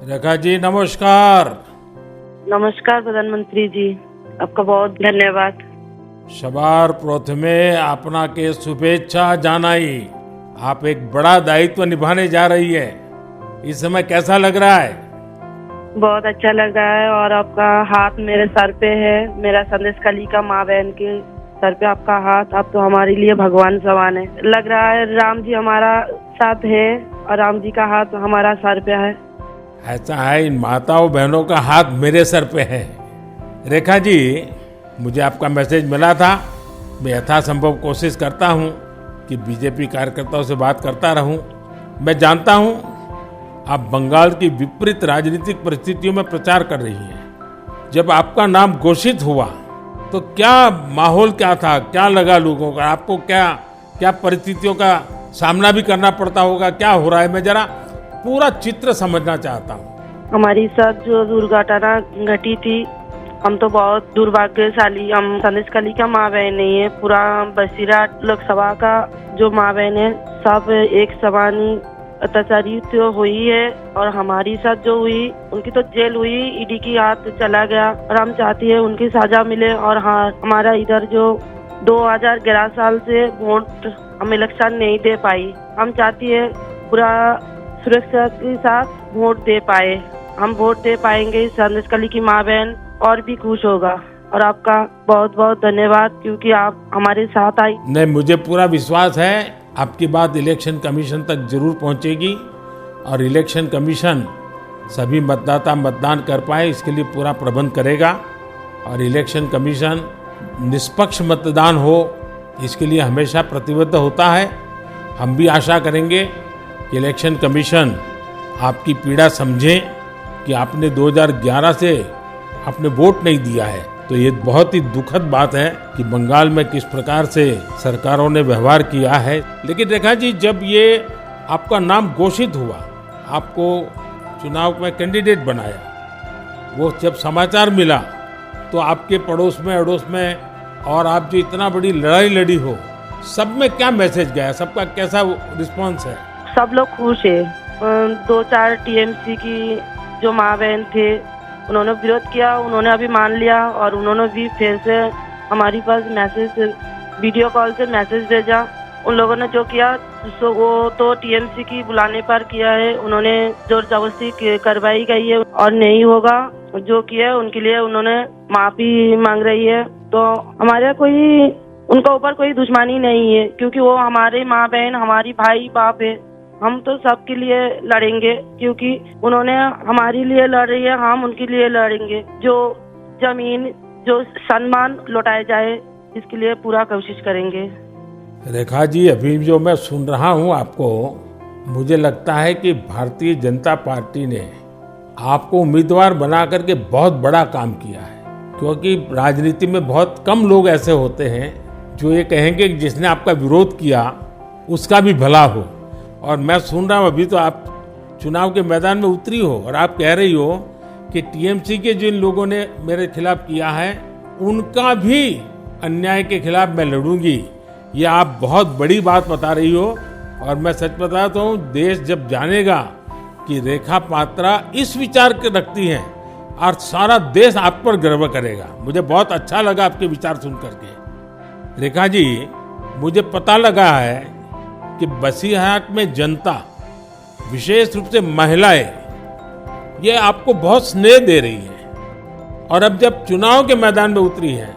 रेखा जी नमस्कार। नमस्कार प्रधानमंत्री जी, आपका बहुत धन्यवाद। सवार प्रथमे आपनाके शुभेच्छा जानाई। आप एक बड़ा दायित्व निभाने जा रही है। इस समय कैसा लग रहा है? बहुत अच्छा लग रहा है और आपका हाथ मेरे सर पे है। मेरा संदेश कली का माँ बहन के सर पे आपका हाथ, आप तो हमारे लिए भगवान समान है। लग रहा है राम जी हमारा साथ है और राम जी का हाथ हमारा सर पे है। ऐसा है, इन माताओं बहनों का हाथ मेरे सर पे है। रेखा जी, मुझे आपका मैसेज मिला था। मैं यथासंभव कोशिश करता हूं कि बीजेपी कार्यकर्ताओं से बात करता रहूं। मैं जानता हूं आप बंगाल की विपरीत राजनीतिक परिस्थितियों में प्रचार कर रही हैं। जब आपका नाम घोषित हुआ तो क्या माहौल क्या था, क्या लगा लोगों का? आपको क्या क्या परिस्थितियों का सामना भी करना पड़ता होगा? क्या हो रहा है, मैं जरा पूरा चित्र समझना चाहता हूँ। हमारी साथ जो दुर्घटना घटी थी, हम तो बहुत दुर्भाग्यशाली। हम संदेश कली का माँ बहन नहीं है, पूरा बसीरा लोकसभा का जो माँ बहन है सब एक समान अत्याचारी तो हुई है। और हमारी साथ जो हुई उनकी तो जेल हुई, ईडी की हाथ चला गया और हम चाहती है उनकी सजा मिले। और हाँ, हमारा इधर जो 2011 साल से वोट हम इलेक्शन नहीं दे पाई, हम चाहती है पूरा सुरक्षा के साथ वोट दे पाए। हम वोट दे पाएंगे, संदेश कली की माँ बहन और भी खुश होगा। और आपका बहुत बहुत धन्यवाद क्योंकि आप हमारे साथ आई। नहीं, मुझे पूरा विश्वास है आपकी बात इलेक्शन कमीशन तक जरूर पहुंचेगी और इलेक्शन कमीशन सभी मतदाता मतदान कर पाए इसके लिए पूरा प्रबंध करेगा। और इलेक्शन कमीशन निष्पक्ष मतदान हो इसके लिए हमेशा प्रतिबद्ध होता है। हम भी आशा करेंगे कि इलेक्शन कमीशन आपकी पीड़ा समझे कि आपने 2011 से आपने वोट नहीं दिया है। तो ये बहुत ही दुखद बात है कि बंगाल में किस प्रकार से सरकारों ने व्यवहार किया है। लेकिन रेखा जी, जब ये आपका नाम घोषित हुआ, आपको चुनाव में कैंडिडेट बनाया, वो जब समाचार मिला तो आपके पड़ोस में अड़ोस में और आप जो इतना बड़ी लड़ाई लड़ी हो, सब में क्या मैसेज गया? सबका कैसा रिस्पॉन्स है? सब लोग खुश है। 2-4 टीएमसी की जो माँ बहन थे उन्होंने विरोध किया, उन्होंने अभी मान लिया और उन्होंने भी फिर से हमारे पास मैसेज, वीडियो कॉल से मैसेज भेजा। उन लोगों ने जो किया वो तो टीएमसी की बुलाने पर किया है। उन्होंने जोर जबरदस्ती करवाई गई है और नहीं होगा जो किया है उनके लिए उन्होंने माफी मांग रही है। तो हमारे कोई उनका ऊपर कोई दुश्मनी नहीं है क्योंकि वो हमारे माँ बहन, हमारी भाई बाप है। हम तो सबके लिए लड़ेंगे क्योंकि उन्होंने हमारे लिए लड़ रही है, हम उनके लिए लड़ेंगे। जो जमीन, जो सम्मान लौटाया जाए इसके लिए पूरा कोशिश करेंगे। रेखा जी, अभी जो मैं सुन रहा हूँ आपको, मुझे लगता है कि भारतीय जनता पार्टी ने आपको उम्मीदवार बना करके बहुत बड़ा काम किया है। क्योंकि राजनीति में बहुत कम लोग ऐसे होते हैं जो ये कहेंगे कि जिसने आपका विरोध किया उसका भी भला हो। और मैं सुन रहा हूँ अभी तो आप चुनाव के मैदान में उतरी हो और आप कह रही हो कि टीएमसी के जिन लोगों ने मेरे खिलाफ किया है उनका भी अन्याय के खिलाफ मैं लड़ूंगी। ये आप बहुत बड़ी बात बता रही हो। और मैं सच बताता हूँ, देश जब जानेगा कि रेखा पात्रा इस विचार के रखती हैं और सारा देश आप पर गर्व करेगा। मुझे बहुत अच्छा लगा आपके विचार सुन करके। रेखा जी, मुझे पता लगा है कि बसीरहाट में जनता, विशेष रूप से महिलाएं, ये आपको बहुत स्नेह दे रही है। और अब जब चुनाव के मैदान में उतरी है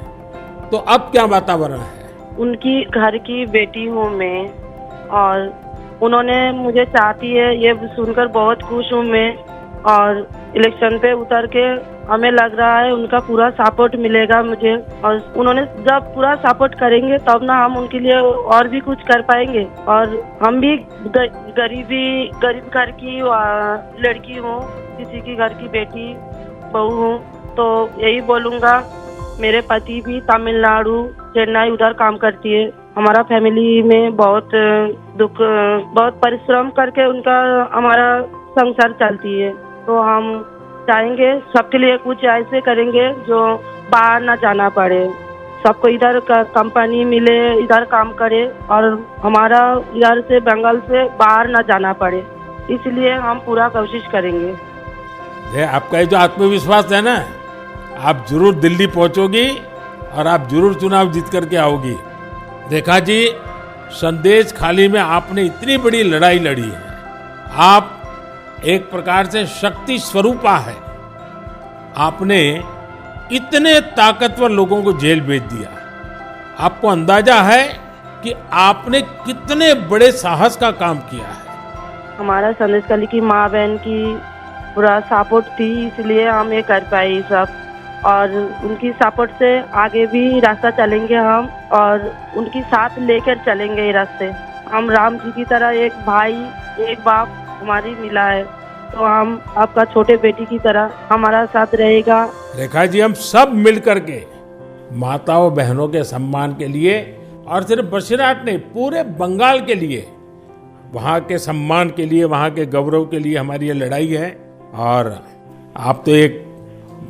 तो अब क्या वातावरण है? उनकी घर की बेटी हूँ मैं और उन्होंने मुझे चाहती है, ये सुनकर बहुत खुश हूँ मैं। और इलेक्शन पे उतर के हमें लग रहा है उनका पूरा सपोर्ट मिलेगा मुझे। और उन्होंने जब पूरा सपोर्ट करेंगे तब ना हम उनके लिए और भी कुछ कर पाएंगे। और हम भी गरीब घर की लड़की हूँ, किसी की घर की बेटी बहू हूँ। तो यही बोलूँगा, मेरे पति भी तमिलनाडु, चेन्नई उधर काम करती है। हमारा फैमिली में बहुत दुख, बहुत परिश्रम करके उनका हमारा संसार चलती है। तो हम चाहेंगे सबके लिए कुछ ऐसे करेंगे जो बाहर ना जाना पड़े, सबको इधर का कंपनी मिले, इधर काम करे और हमारा इधर से बंगाल से बाहर ना जाना पड़े। इसलिए हम पूरा कोशिश करेंगे। आपका ये जो आत्मविश्वास है ना, आप जरूर दिल्ली पहुंचोगी और आप जरूर चुनाव जीत करके आओगी। रेखा जी, संदेश खाली में आपने इतनी बड़ी लड़ाई लड़ी है। आप एक प्रकार से शक्ति स्वरूपा है। आपने इतने ताकतवर लोगों को जेल भेज दिया। आपको अंदाजा है कि आपने कितने बड़े साहस का काम किया है। हमारा संदेश खाली की माँ बहन की पूरा सपोर्ट थी, इसलिए हम ये कर पाए ये सब। और उनकी सपोर्ट से आगे भी रास्ता चलेंगे हम, और उनकी साथ लेकर चलेंगे ये रास्ते। हम राम जी की तरह एक भाई एक बाप हमारी मिला है, तो हम आपका छोटे बेटी की तरह हमारा साथ रहेगा। रेखा जी, हम सब मिल करके माताओं बहनों के सम्मान के लिए, और सिर्फ बसीरहाट नहीं, पूरे बंगाल के लिए, वहाँ के सम्मान के लिए, वहाँ के गौरव के लिए हमारी ये लड़ाई है। और आप तो एक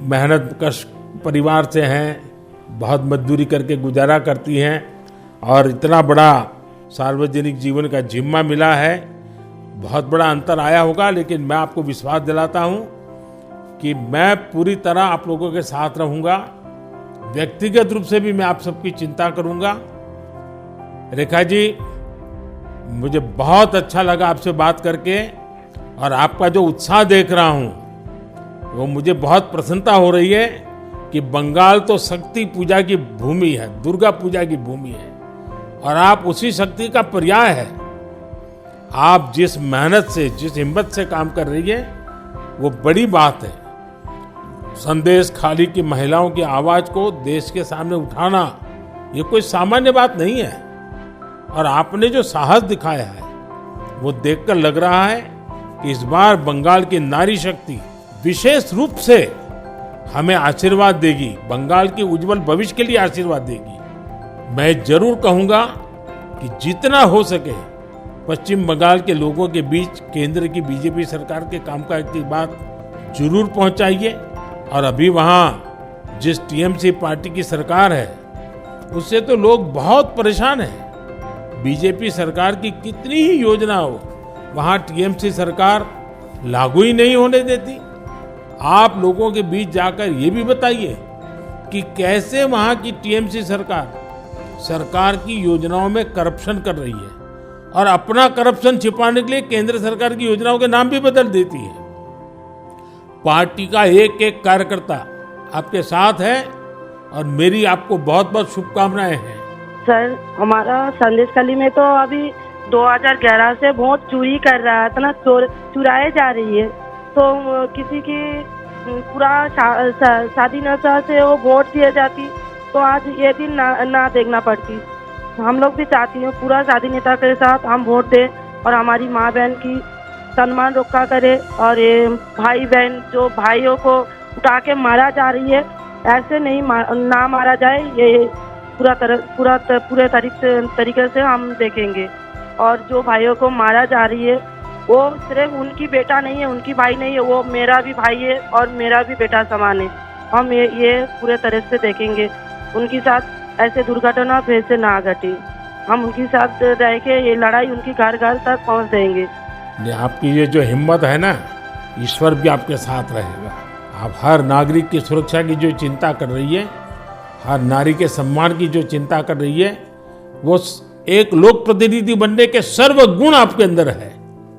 मेहनत कश परिवार से हैं, बहुत मजदूरी करके गुजारा करती हैं, और इतना बड़ा सार्वजनिक जीवन का जिम्मा मिला है। बहुत बड़ा अंतर आया होगा, लेकिन मैं आपको विश्वास दिलाता हूं कि मैं पूरी तरह आप लोगों के साथ रहूंगा। व्यक्तिगत रूप से भी मैं आप सबकी चिंता करूंगा। रेखा जी, मुझे बहुत अच्छा लगा आपसे बात करके, और आपका जो उत्साह देख रहा हूं वो मुझे बहुत प्रसन्नता हो रही है कि बंगाल तो शक्ति पूजा की भूमि है, दुर्गा पूजा की भूमि है, और आप उसी शक्ति का पर्याय है। आप जिस मेहनत से, जिस हिम्मत से काम कर रही है, वो बड़ी बात है। संदेश खाली की महिलाओं की आवाज को देश के सामने उठाना ये कोई सामान्य बात नहीं है। और आपने जो साहस दिखाया है वो देखकर लग रहा है कि इस बार बंगाल की नारी शक्ति विशेष रूप से हमें आशीर्वाद देगी, बंगाल के उज्जवल भविष्य के लिए आशीर्वाद देगी। मैं जरूर कहूंगा कि जितना हो सके पश्चिम बंगाल के लोगों के बीच केंद्र की बीजेपी सरकार के कामकाज की बात जरूर पहुंचाइए। और अभी वहां जिस टीएमसी पार्टी की सरकार है उससे तो लोग बहुत परेशान हैं। बीजेपी सरकार की कितनी ही योजना हो, वहां टीएमसी सरकार लागू ही नहीं होने देती। आप लोगों के बीच जाकर ये भी बताइए कि कैसे वहां की टीएमसी सरकार की योजनाओं में करप्शन कर रही है, और अपना करप्शन छिपाने के लिए केंद्र सरकार की योजनाओं के नाम भी बदल देती है। पार्टी का एक एक कार्यकर्ता आपके साथ है, और मेरी आपको बहुत बहुत शुभकामनाएं हैं। सर, हमारा संदेश खाली में तो अभी 2011 से वोट चोरी कर रहा है, इतना चुराए जा रही है। तो किसी की पूरा शादी नशा से वो वोट दिए जाती, तो आज ये दिन ना देखना पड़ती। हम लोग भी चाहती हैं पूरा शादी नेता के साथ हम वोट दें, और हमारी माँ बहन की सम्मान रक्षा करे। और ये भाई बहन जो भाइयों को उठा के मारा जा रही है, ऐसे नहीं ना मारा जाए, ये पूरे तरीके से हम देखेंगे। और जो भाइयों को मारा जा रही है वो सिर्फ उनकी बेटा नहीं है, उनकी भाई नहीं है, वो मेरा भी भाई है और मेरा भी बेटा समान है। हम ये पूरे तरह से देखेंगे, उनके साथ ऐसे दुर्घटना फिर से ना घटे। हम उनके साथ रह के ये लड़ाई उनकी घर घर तक पहुंच देंगे। आपकी ये जो हिम्मत है ना, ईश्वर भी आपके साथ रहेगा। आप हर नागरिक की सुरक्षा की जो चिंता कर रही है, हर नारी के सम्मान की जो चिंता कर रही है, वो एक लोक प्रतिनिधि बनने के सर्व गुण आपके अंदर है।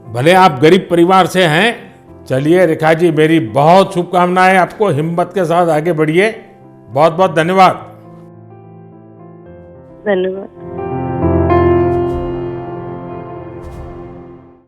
भले आप गरीब परिवार से हैं। चलिए रेखा जी, मेरी बहुत शुभकामनाएं आपको, हिम्मत के साथ आगे बढ़िए। बहुत बहुत धन्यवाद। धन्यवाद।